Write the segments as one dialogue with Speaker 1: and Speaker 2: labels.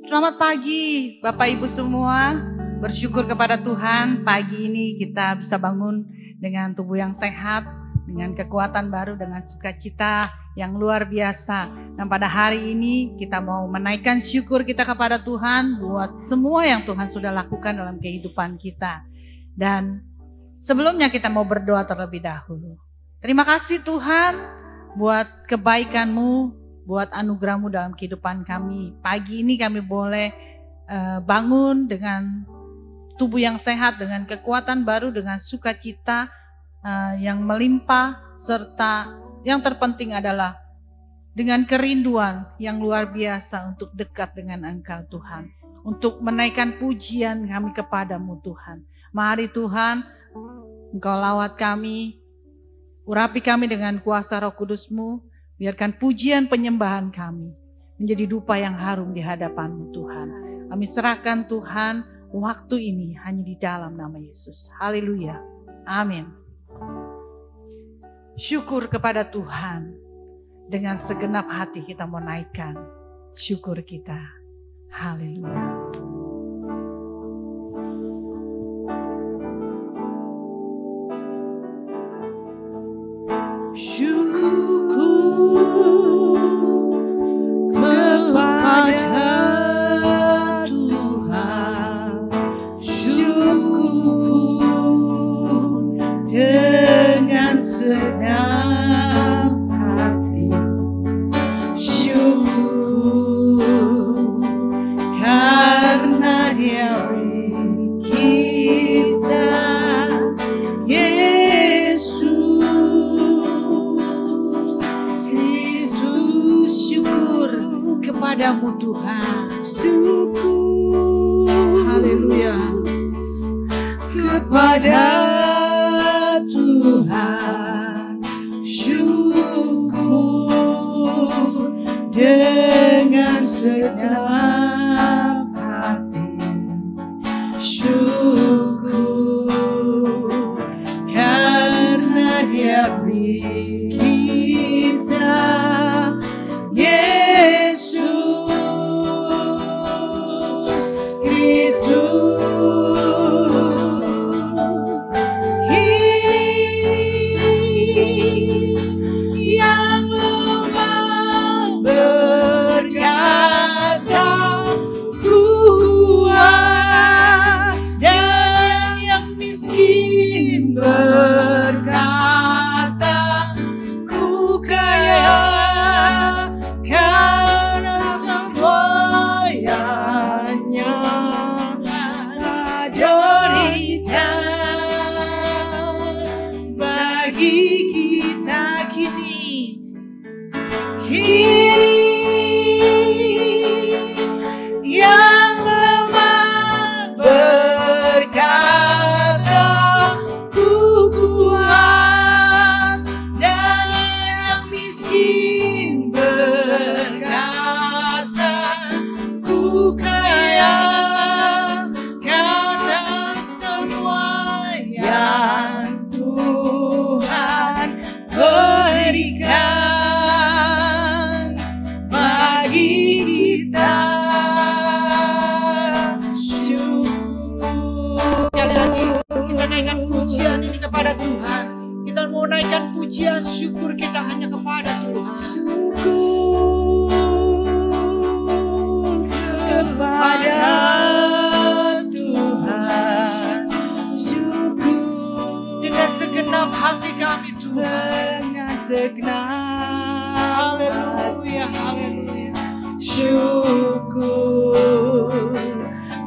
Speaker 1: Selamat pagi Bapak Ibu semua. Bersyukur kepada Tuhan, pagi ini kita bisa bangun dengan tubuh yang sehat, dengan kekuatan baru, dengan sukacita yang luar biasa. Dan pada hari ini kita mau menaikkan syukur kita kepada Tuhan buat semua yang Tuhan sudah lakukan dalam kehidupan kita. Dan sebelumnya kita mau berdoa terlebih dahulu. Terima kasih Tuhan buat kebaikan-Mu, buat anugerah-Mu dalam kehidupan kami. Pagi ini kami boleh bangun dengan tubuh yang sehat, dengan kekuatan baru, dengan sukacita yang melimpah, serta yang terpenting adalah dengan kerinduan yang luar biasa untuk dekat dengan Engkau Tuhan. Untuk menaikkan pujian kami kepadamu Tuhan. Mari Tuhan, Engkau lawat kami, urapi kami dengan kuasa Roh Kudus-Mu. Biarkan pujian penyembahan kami menjadi dupa yang harum di hadapan-Mu Tuhan. Kami serahkan Tuhan waktu ini hanya di dalam nama Yesus. Haleluya. Amin. Syukur kepada Tuhan. Dengan segenap hati kita mau naikkan syukur kita. Haleluya.
Speaker 2: Kepada Tuhan, syukur dengan senang hati, syukur karena Dia beri kita kepadamu Tuhan, syukur, haleluya, kepada Tuhan, syukur dengan segenap hati, syukur karena Dia beri kita yang lemah berkata kuat, dan yang miskin berkata ku kaya, karena semuanya bagi kita kini yang lemah berkata ku kuat, dan yang miskin berkata ku kaya, karena semua yang Tuhan berikan bagi kita. Syukur. Sekali lagi kita naikkan pujian ini kepada Tuhan. Kita mau naikkan pujian syukur kita hanya kepada Tuhan. Syukur kepada Tuhan, syukur dengan segenap hati kami Tuhan, dengan segenap, haleluya, haleluya, syukur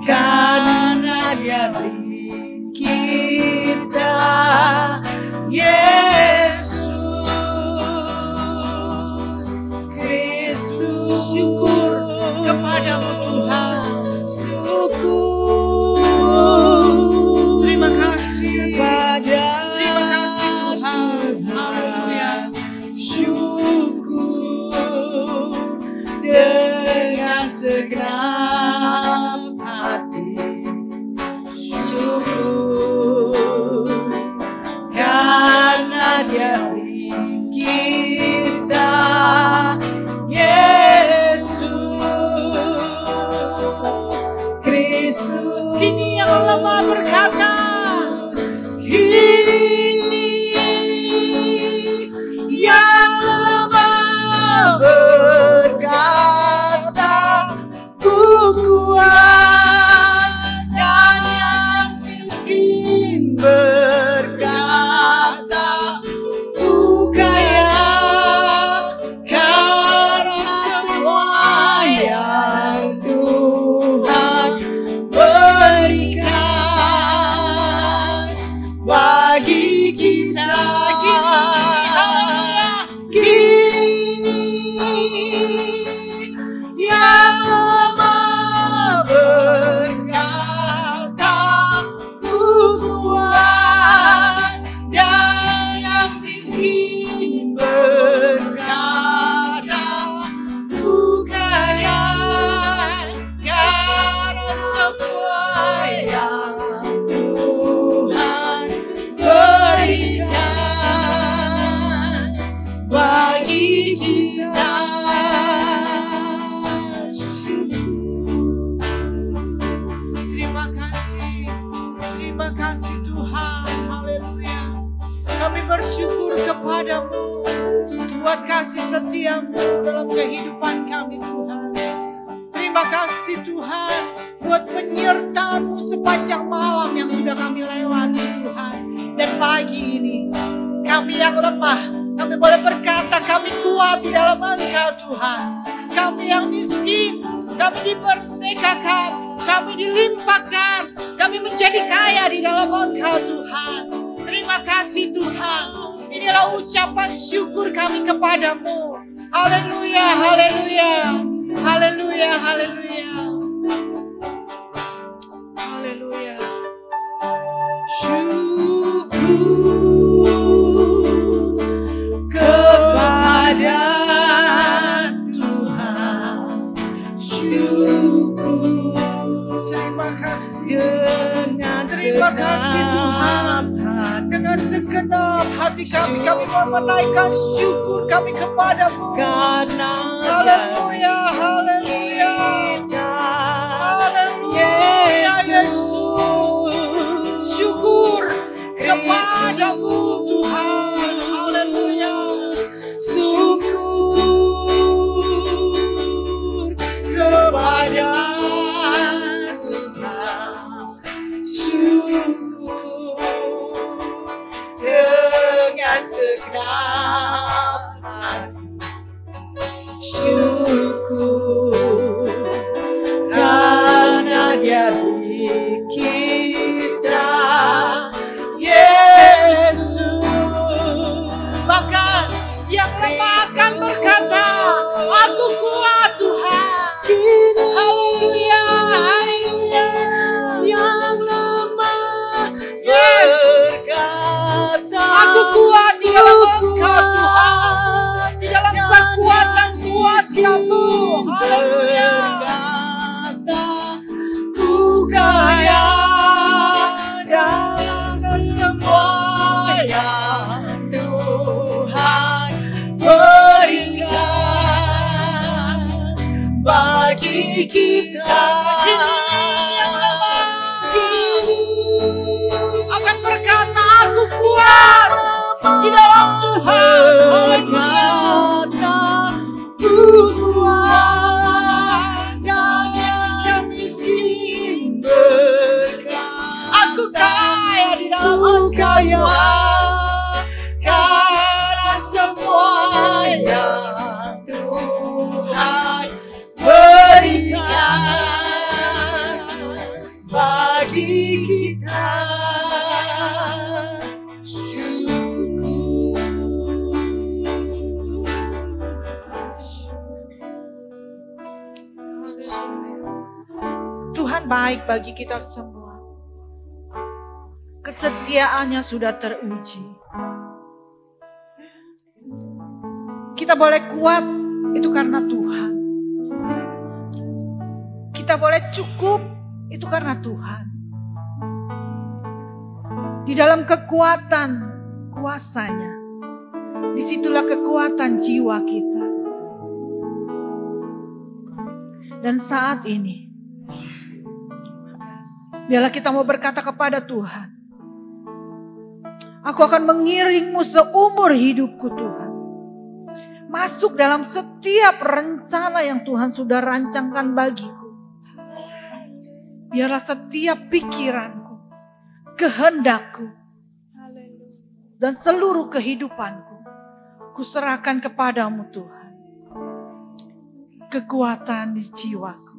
Speaker 2: karena Dia beri kita Yesus Kristus. Syukur kepadamu Tuhan, syukur, terima kasih Tuhan, haleluya, syukur dengan yang lemah berkata,
Speaker 3: kini yang lemah berkata, ku kuat, dan yang miskin berkata, ku kaya, karena semua yang Tuhan berikan bagi kita. Yang lemah berkata, ku kuat, dan yang miskin berkata, ku kaya, karena semua yang Tuhan berikan bagi kita.
Speaker 2: Terima kasih Tuhan, haleluya. Kami bersyukur kepadamu buat kasih setiamu dalam kehidupan kami Tuhan. Terima kasih Tuhan buat penyertaan-Mu sepanjang malam yang sudah kami lewati Tuhan. Dan pagi ini kami yang lemah, kami boleh berkata kami kuat di dalam Engkau Tuhan. Kami yang miskin, kami dimerdekakan, kami dilimpahkan, kami menjadi kaya di dalam Engkau Tuhan. Terima kasih Tuhan. Inilah ucapan syukur kami kepadamu. Haleluya, haleluya, haleluya, haleluya, haleluya. Syukur kepada Tuhan. Syukur. Terima kasih Tuhan. Dengan segenap hati kami mau menaikkan syukur kami kepadamu. Haleluya, haleluya, haleluya, Yesus. Syukur kepadamu Tuhan. Haleluya. Syukur kepada dengan segenap hati. Syukur karena Dia beri kita Yesus. Bahkan yang lemah akan berkata, aku kuat Tuhan. Haleluya, haleluya. Yang lemah berkata, aku kuat di dalam Engkau Tuhan, di dalam kekuatan kuasa-Mu. Haleluya. Ku kaya dalam semua yang Tuhan berikan bagi kita. Akan berkata, aku kuat di dalam Tuhan. Berkata, ku kuat, dan yang miskin berkata, aku kaya di dalam Engkau Tuhan, karena semua yang Tuhan berikan bagi kita. Tuhan baik bagi kita semua. Kesetiaannya sudah teruji. Kita boleh kuat itu karena Tuhan. Kita boleh cukup itu karena Tuhan. Di dalam kekuatan kuasanya, disitulah kekuatan jiwa kita. Dan saat ini, terima kasih.
Speaker 1: Biarlah kita mau berkata kepada Tuhan, aku akan mengiringmu seumur hidupku Tuhan. Masuk dalam setiap rencana yang Tuhan sudah rancangkan bagiku. Biarlah setiap pikiranku, kehendakku, dan seluruh kehidupanku, kuserahkan kepadamu Tuhan. Kekuatan di jiwaku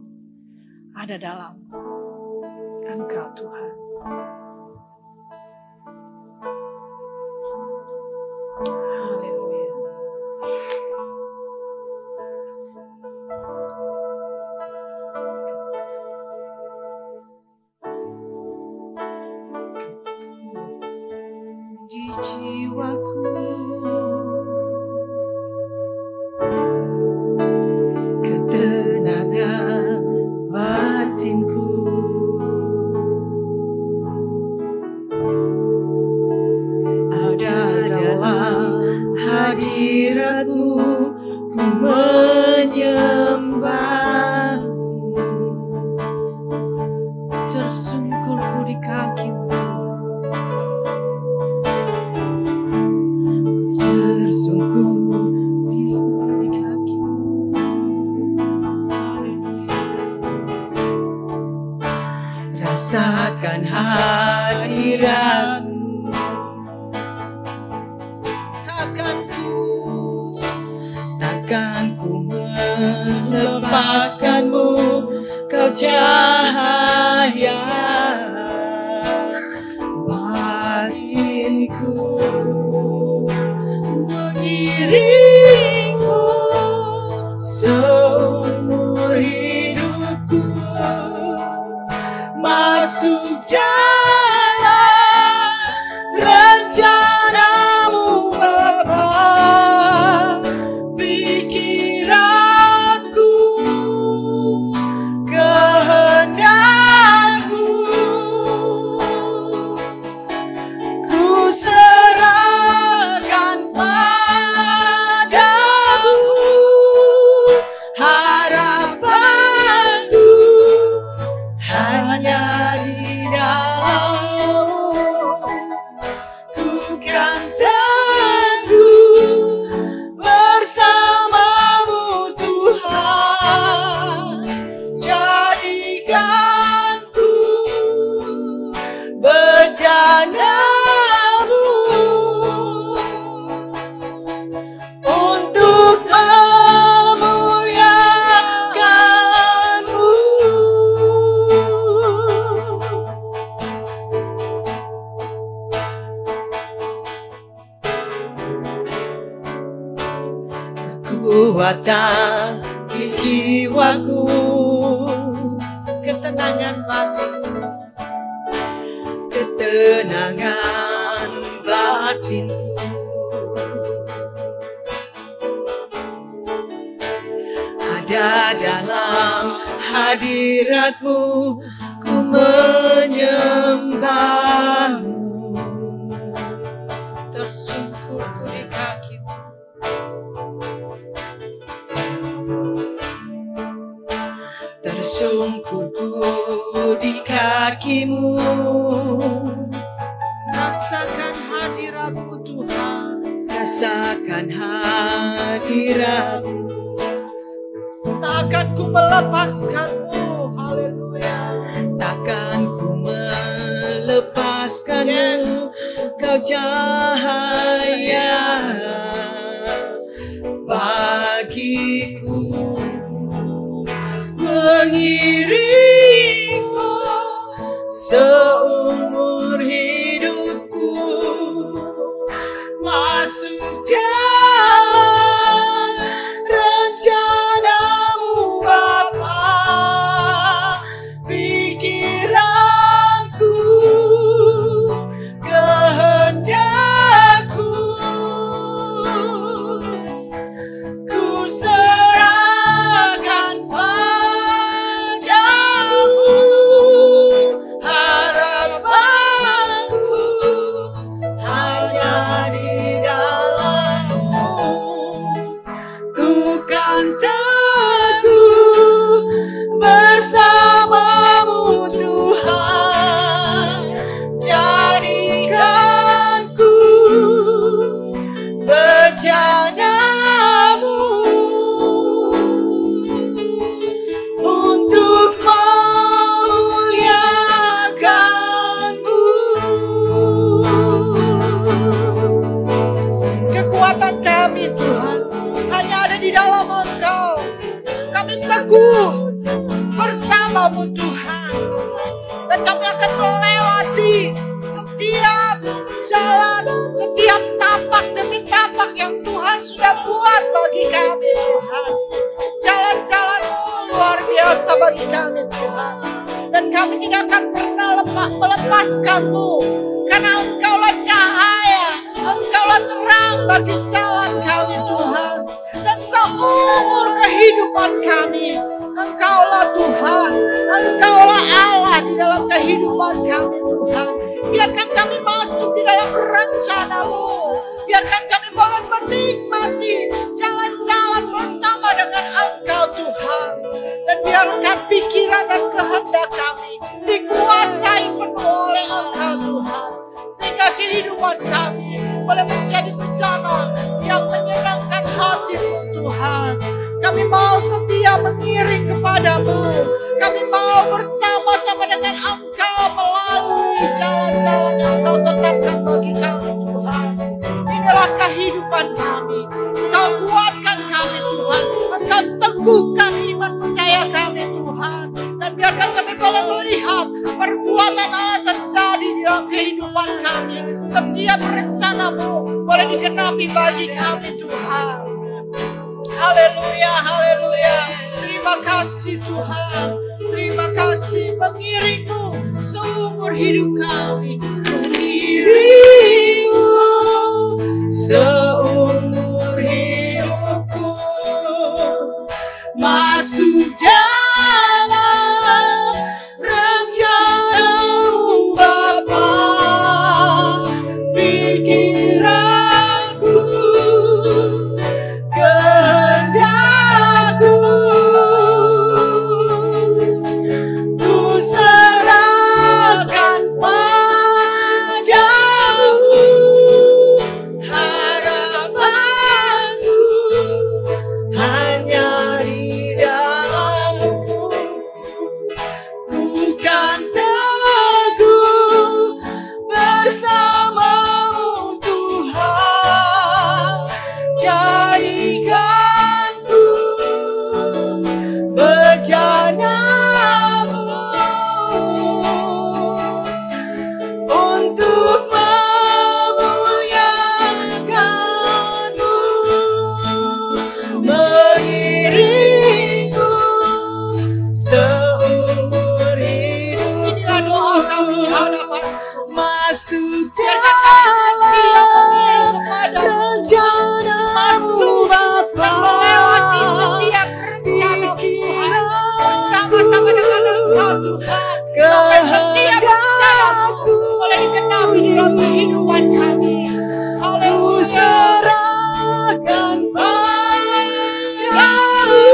Speaker 1: ada dalam Engkau Tuhan. Haleluya. Di jiwaku ketenangan batinku, ada dalam hadiratmu, ku menyembahmu. Tersungkurku di kakimu, tersungkur di kakimu. Rasakan hadiratmu, takkan ku melepaskanmu, kau cahaya batinku, mengiringku seumur hidupku, masuk dalam rencanamu Bapa. Pikiranku, kehendakku, ku serahkan padamu. Harapanku hanya di dalam-Mu, ku kan teguh bersamamu Tuhan. Jadikanku bejanamu untuk memuliakan-Mu. Kekuatan di jiwaku, ketenangan batinku, ketenangan batinku, ada dalam hadirat-Mu, ku menyembah-Mu. Tersungkurku di kaki-Mu, tersungkurku di kaki-Mu. Rasakan hadirat-Mu Tuhan, rasakan hadirat-Mu. Takkan ku melepaskan-Mu, haleluya. Takkan ku melepaskan-Mu, yes. Kau cahaya bagiku, mengiringku seumur hidupku, masuk dalam rencana-Mu Bapa. Pikiranku, kehendakku, ku serahkan padamu. Harap
Speaker 2: Engkau-Mu Tuhan. Dan kami akan melewati setiap jalan, setiap tapak demi tapak yang Tuhan sudah buat bagi kami Tuhan. Jalan-jalan-Mu luar biasa bagi kami Tuhan. Dan kami tidak akan pernah melepaskan-Mu. Karena Engkaulah cahaya, Engkaulah terang bagi jalan kami Tuhan. Dan seumur kehidupan kami, Engkaulah Tuhan, Engkaulah Allah di dalam kehidupan kami Tuhan. Biarkan kami masuk di dalam rencana-Mu. Biarkan kami boleh menikmati jalan-jalan bersama dengan Engkau Tuhan. Dan biarkan pikiran dan kehendak kami dikuasai penuh oleh Engkau Tuhan. Sehingga kehidupan kami boleh menjadi bencana yang menyenangkan hati-Mu Tuhan. Kami mau setia mengiring kepada-Mu. Kami mau bersama-sama dengan Engkau melalui jalan-jalan yang Engkau tetapkan bagi kami Tuhan. Inilah kehidupan kami. Engkau kuatkan kami Tuhan. Engkau teguhkan iman percaya kami Tuhan. Dan biarkan kami boleh melihat perbuatan Allah terjadi di dalam kehidupan kami. Setiap rencana-Mu boleh digenapi bagi kami Tuhan. Haleluya, haleluya. Terima kasih Tuhan. Terima kasih mengiring-Mu seumur hidup kami. Mengiring-Mu seumur hidupku. Masuk dalam rencana-Mu Bapa. Pikiranku, kehendakku, ku serahkan padamu. Harapanku hanya di dalam-Mu. Ku kan teguh bersama-Mu Tuhan. Jadikanku bejana-Mu untuk memuliakan-Mu. Mengiringku seumur hidupku. Inilah doa kami di hadapan-Mu. Masuk dalam rencana-Mu Bapa. Melewati setiap rencana-Mu Tuhan. Bersama-sama dengan Engkau Tuhan. Sampai setiap rencana-Mu boleh digenapi di dalam kehidupan kami. Haleluya. Serahkan padamu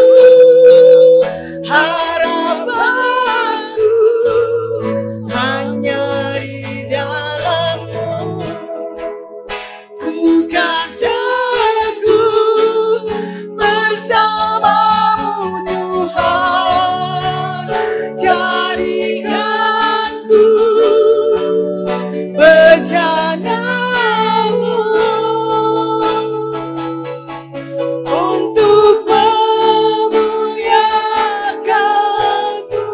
Speaker 2: harapanku hanya di dalam-Mu. Ku kan teguh bersama-Mu Tuhan. Jadikanku bejana-Mu untuk memuliakan-Mu.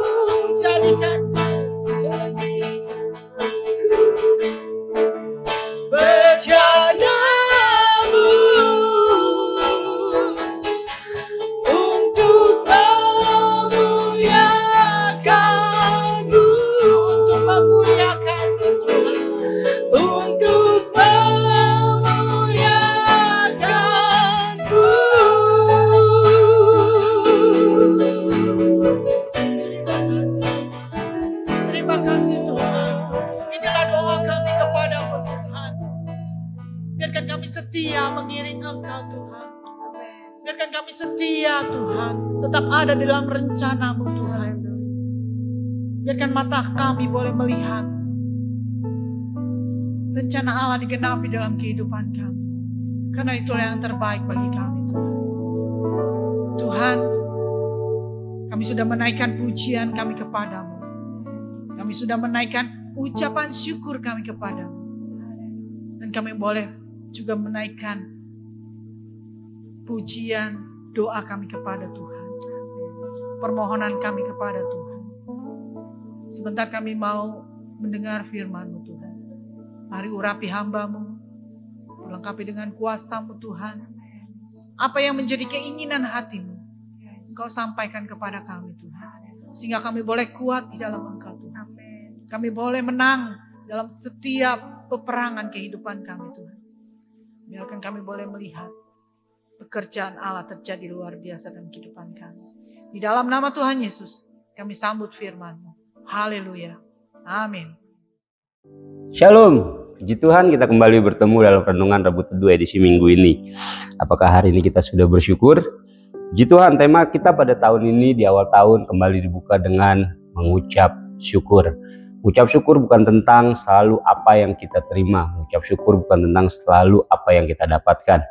Speaker 2: Jadikanku bejana-Mu untuk memuliakan-Mu. Untuk memuliakan-Mu Tuhan. Untuk memuliakan-Mu. Terima kasih. Terima kasih Tuhan. Inilah doa kami kepada-Mu Tuhan. Biarkan kami setia mengiring Engkau Tuhan. Biarkan kami setia Tuhan. Tetap ada di dalam rencana-Mu Tuhan. Biarkan mata kami boleh melihat rencana Allah digenapi dalam kehidupan kami. Karena itulah yang terbaik bagi kami Tuhan. Tuhan, kami sudah menaikkan pujian kami kepadamu. Kami sudah menaikkan ucapan syukur kami kepadamu. Dan kami boleh juga menaikkan pujian doa kami kepada Tuhan. Permohonan kami kepada Tuhan.
Speaker 1: Sebentar kami mau mendengar firman-Mu Tuhan. Mari urapi hamba-Mu, lengkapi dengan kuasa-Mu Tuhan. Apa yang menjadi keinginan hati-Mu, Engkau sampaikan kepada kami Tuhan. Sehingga kami boleh kuat di dalam Engkau Tuhan. Kami boleh menang dalam setiap peperangan kehidupan kami Tuhan. Biarkan kami boleh melihat pekerjaan Allah terjadi luar biasa dalam kehidupan kami. Di dalam nama Tuhan Yesus, kami sambut firman-Mu. Haleluya. Amin.
Speaker 4: Shalom. Puji Tuhan, kita kembali bertemu dalam Renungan Rabu Teduh edisi minggu ini. Apakah hari ini kita sudah bersyukur? Puji Tuhan, tema kita pada tahun ini di awal tahun kembali dibuka dengan mengucap syukur. Mengucap syukur bukan tentang selalu apa yang kita terima. Mengucap syukur bukan tentang selalu apa yang kita dapatkan.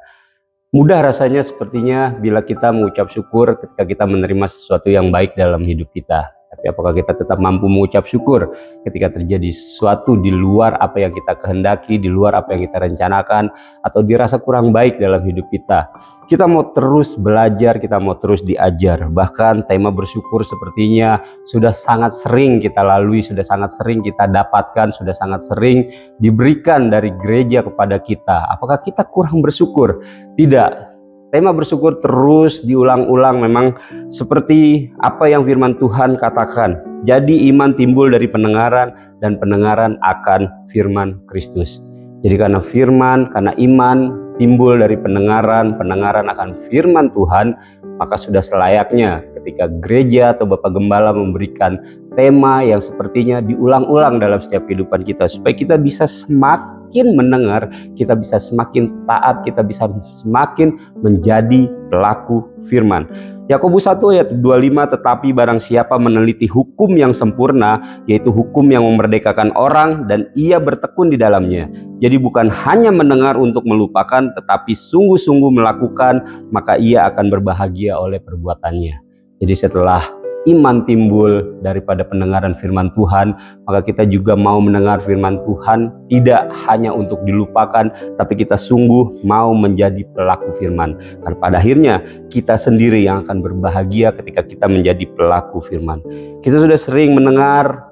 Speaker 4: Mudah rasanya sepertinya bila kita mengucap syukur ketika kita menerima sesuatu yang baik dalam hidup kita. Tapi apakah kita tetap mampu mengucap syukur ketika terjadi sesuatu di luar apa yang kita kehendaki, di luar apa yang kita rencanakan, atau dirasa kurang baik dalam hidup kita? Kita mau terus belajar, kita mau terus diajar. Bahkan tema bersyukur sepertinya sudah sangat sering kita lalui, sudah sangat sering kita dapatkan, sudah sangat sering diberikan dari gereja kepada kita. Apakah kita kurang bersyukur? Tidak. Tema bersyukur terus diulang-ulang, memang seperti apa yang firman Tuhan katakan. Jadi iman timbul dari pendengaran, dan pendengaran akan firman Kristus. Jadi karena firman, karena iman timbul dari pendengaran, pendengaran akan firman Tuhan, maka sudah selayaknya ketika gereja atau Bapak Gembala memberikan tema yang sepertinya diulang-ulang dalam setiap kehidupan kita, supaya kita bisa semakin mendengar, kita bisa semakin taat, kita bisa semakin menjadi pelaku firman. Yakobus 1 ayat 25, tetapi barang siapa meneliti hukum yang sempurna, yaitu hukum yang memerdekakan orang, dan ia bertekun di dalamnya. Jadi bukan hanya mendengar untuk melupakan, tetapi sungguh-sungguh melakukan, maka ia akan berbahagia oleh perbuatannya. Jadi setelah iman timbul daripada pendengaran firman Tuhan, maka kita juga mau mendengar firman Tuhan tidak hanya untuk dilupakan, tapi kita sungguh mau menjadi pelaku firman. Karena pada akhirnya kita sendiri yang akan berbahagia ketika kita menjadi pelaku firman. Kita sudah sering mendengar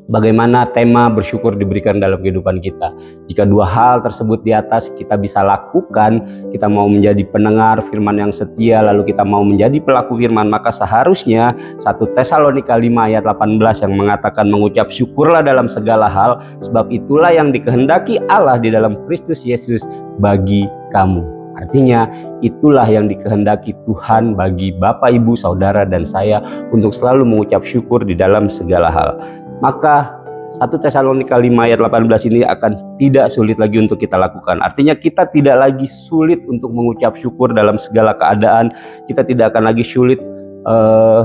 Speaker 4: bagaimana tema bersyukur diberikan dalam kehidupan kita. Jika dua hal tersebut di atas kita bisa lakukan, kita mau menjadi pendengar firman yang setia, lalu kita mau menjadi pelaku firman, maka seharusnya 1 Tesalonika 5 ayat 18 yang mengatakan mengucap syukurlah dalam segala hal, sebab itulah yang dikehendaki Allah di dalam Kristus Yesus bagi kamu. Artinya itulah yang dikehendaki Tuhan bagi Bapak, Ibu, Saudara, dan saya untuk selalu mengucap syukur di dalam segala hal. Maka 1 Tesalonika 5 ayat 18 ini akan tidak sulit lagi untuk kita lakukan. Artinya kita tidak lagi sulit untuk mengucap syukur dalam segala keadaan. Kita tidak akan lagi sulit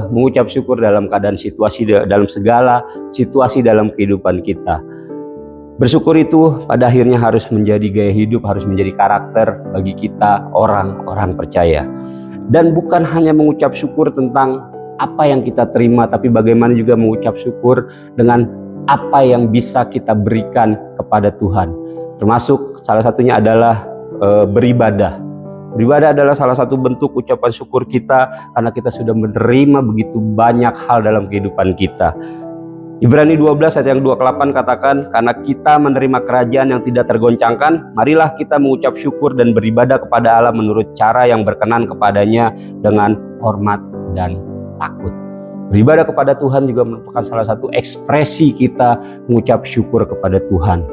Speaker 4: mengucap syukur dalam keadaan situasi, dalam segala situasi dalam kehidupan kita. Bersyukur itu pada akhirnya harus menjadi gaya hidup, harus menjadi karakter bagi kita orang-orang percaya. Dan bukan hanya mengucap syukur tentang apa yang kita terima, tapi bagaimana juga mengucap syukur dengan apa yang bisa kita berikan kepada Tuhan. Termasuk salah satunya adalah beribadah. Beribadah adalah salah satu bentuk ucapan syukur kita karena kita sudah menerima begitu banyak hal dalam kehidupan kita. Ibrani 12 ayat yang 2-8 katakan, karena kita menerima kerajaan yang tidak tergoncangkan, marilah kita mengucap syukur dan beribadah kepada Allah menurut cara yang berkenan kepadanya dengan hormat dan takut. Beribadah kepada Tuhan juga merupakan salah satu ekspresi kita mengucap syukur kepada Tuhan.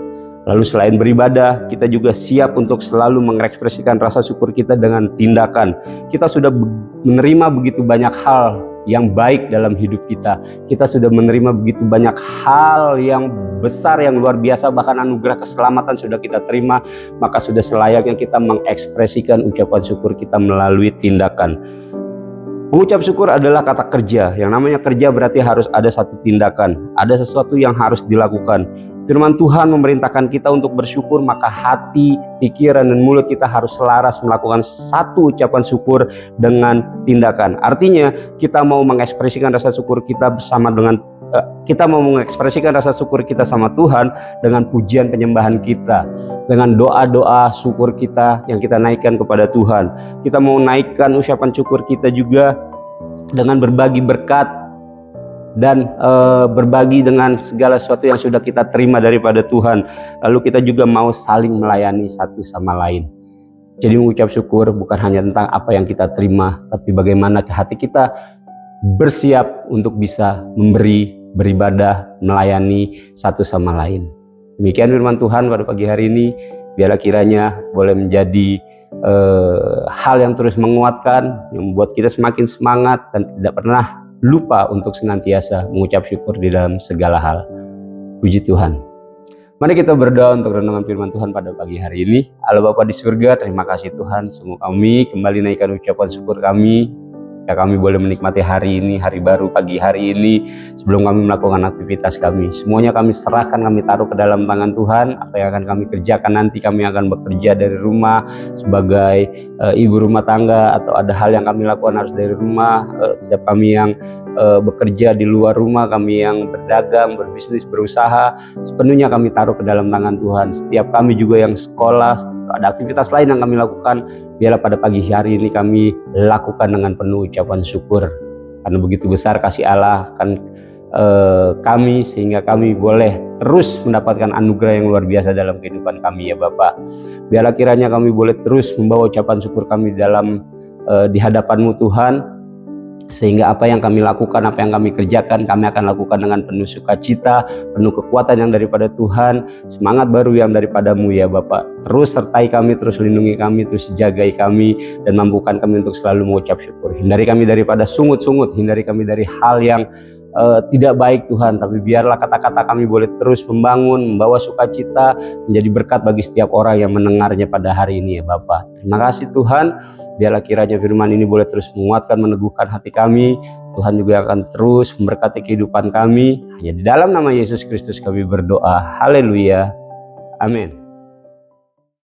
Speaker 4: Lalu selain beribadah, kita juga siap untuk selalu mengekspresikan rasa syukur kita dengan tindakan. Kita sudah menerima begitu banyak hal yang baik dalam hidup kita. Kita sudah menerima begitu banyak hal yang besar, yang luar biasa, bahkan anugerah keselamatan sudah kita terima. Maka sudah selayaknya kita mengekspresikan ucapan syukur kita melalui tindakan. Mengucap syukur adalah kata kerja. Yang namanya kerja berarti harus ada satu tindakan, ada sesuatu yang harus dilakukan. Firman Tuhan memerintahkan kita untuk bersyukur, maka hati, pikiran, dan mulut kita harus selaras melakukan satu ucapan syukur dengan tindakan. Artinya kita mau mengekspresikan rasa syukur kita bersama dengan kita mau mengekspresikan rasa syukur kita sama Tuhan dengan pujian penyembahan kita, dengan doa-doa syukur kita yang kita naikkan kepada Tuhan. Kita mau naikkan ucapan syukur kita juga dengan berbagi berkat dan berbagi dengan segala sesuatu yang sudah kita terima daripada Tuhan. Lalu kita juga mau saling melayani satu sama lain. Jadi mengucap syukur bukan hanya tentang apa yang kita terima, tapi bagaimana hati kita bersiap untuk bisa memberi, beribadah, melayani satu sama lain. Demikian firman Tuhan pada pagi hari ini. Biarlah kiranya boleh menjadi hal yang terus menguatkan, yang membuat kita semakin semangat dan tidak pernah lupa untuk senantiasa mengucap syukur di dalam segala hal. Puji Tuhan. Mari kita berdoa untuk renungan firman Tuhan pada pagi hari ini. Allah Bapa di surga, terima kasih Tuhan. Sungguh kami kembali naikkan ucapan syukur kami. Ya, kami boleh menikmati hari ini, hari baru, pagi hari ini, sebelum kami melakukan aktivitas kami. Semuanya kami serahkan, kami taruh ke dalam tangan Tuhan. Apa yang akan kami kerjakan nanti, kami akan bekerja dari rumah sebagai ibu rumah tangga, atau ada hal yang kami lakukan harus dari rumah. Setiap kami yang bekerja di luar rumah, kami yang berdagang, berbisnis, berusaha, sepenuhnya kami taruh ke dalam tangan Tuhan. Setiap kami juga yang sekolah, ada aktivitas lain yang kami lakukan, biarlah pada pagi hari ini kami lakukan dengan penuh ucapan syukur. Karena begitu besar kasih Allah kan kami, sehingga kami boleh terus mendapatkan anugerah yang luar biasa dalam kehidupan kami ya Bapak. Biarlah kiranya kami boleh terus membawa ucapan syukur kami dalam di hadapan-Mu Tuhan, sehingga apa yang kami lakukan, apa yang kami kerjakan, kami akan lakukan dengan penuh sukacita, penuh kekuatan yang daripada Tuhan, semangat baru yang daripada-Mu ya Bapak. Terus sertai kami, terus lindungi kami, terus jagai kami, dan mampukan kami untuk selalu mengucap syukur. Hindari kami daripada sungut-sungut, hindari kami dari hal yang tidak baik Tuhan, tapi biarlah kata-kata kami boleh terus membangun, membawa sukacita, menjadi berkat bagi setiap orang yang mendengarnya pada hari ini ya Bapak. Terima kasih Tuhan. Biarlah kiranya firman ini boleh terus menguatkan, meneguhkan hati kami. Tuhan juga akan terus memberkati kehidupan kami. Hanya di dalam nama Yesus Kristus kami berdoa. Haleluya. Amin.